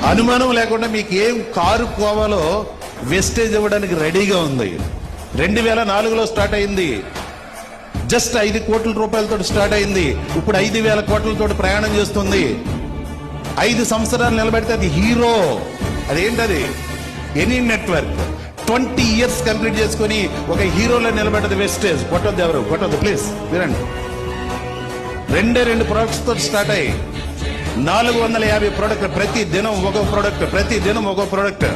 అనుమానం లేకుండా మీకు ఏం కారు కోవాలో వెస్టేజ్ ఇవ్వడానికి రెడీగా ఉంది. 2004లో స్టార్ట్ అయింది. జస్ట్ 5 కోట్ల రూపాయలతో స్టార్ట్ అయింది. ఇప్పుడు 5,000 కోట్లతో ప్రయాణం చేస్తుంది. 5 సంవత్సరాలు నిలబెడితే అది హీరో. అదేంటది? ఎనీ నెట్వర్క్ 20 ఇయర్స్ కంప్లీట్ చేసుకుని ఒక హీరోలో నిలబెట్టదు వెస్టేజ్. కొట్టొద్దు, ఎవరు కొట్టొద్దు ప్లీజ్ వినండి. 2 ప్రొడక్ట్స్ తోటి స్టార్ట్ అయ్యి 450 ప్రొడక్ట్, ప్రతి దినం ఒక ప్రొడక్ట్, ప్రతి దినం ఒక ప్రొడక్ట్.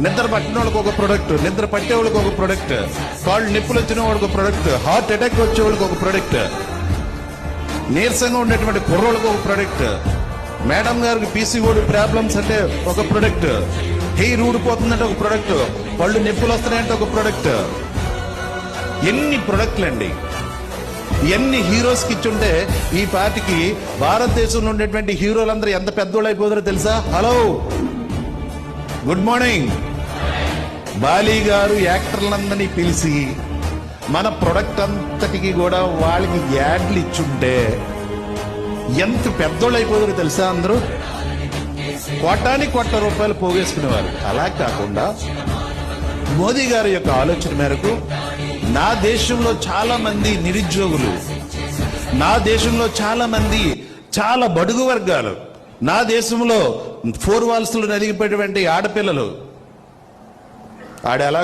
నిద్ర పట్టిన వాళ్ళకి ఒక ప్రొడక్ట్, నిద్ర పట్టే వాళ్ళకి ఒక ప్రొడక్ట్, కాళ్ళు నిప్పులు వచ్చిన వాళ్ళకి ఒక ప్రొడక్ట్, హార్ట్ అటాక్ వచ్చే వాళ్ళకి ఒక ప్రొడక్ట్, నీరసంగా ఉండేటువంటి కుర్రోళ్ళకి ఒక ప్రొడక్ట్, మేడం గారికి పీసీఓడి ప్రాబ్లమ్స్ అంటే ఒక ప్రొడక్ట్, హెయిర్ ఊడిపోతుందంటే ఒక ప్రొడక్ట్, పళ్ళు నిప్పులు వస్తున్నాయంటే ఒక ప్రొడక్ట్. ఎన్ని ప్రొడక్ట్లు అండి! ఎన్ని హీరోస్ కి ఇచ్చుంటే ఈ పార్టీకి భారతదేశంలో ఉండేటువంటి హీరోలందరూ ఎంత పెద్దోళ్ళు అయిపోతారో తెలుసా? Hello, good morning. బాలీ గారు యాక్టర్లందరినీ పిలిచి మన ప్రొడక్ట్ అంతటికి కూడా వాళ్ళకి యాడ్లు ఇచ్చుంటే ఎంత పెద్దోళ్ళు అయిపోతారో తెలుసా? అందరూ కోటానికి రూపాయలు పోగేసుకునేవారు. అలా కాకుండా మోదీ గారి యొక్క ఆలోచన మేరకు నా దేశంలో చాలా మంది నిరుద్యోగులు, నా దేశంలో చాలా మంది చాలా బడుగు వర్గాలు, నా దేశంలో 4 వాల్స్ లో నలిగిపోయేటువంటి ఆడపిల్లలు, ఆడ ఎలా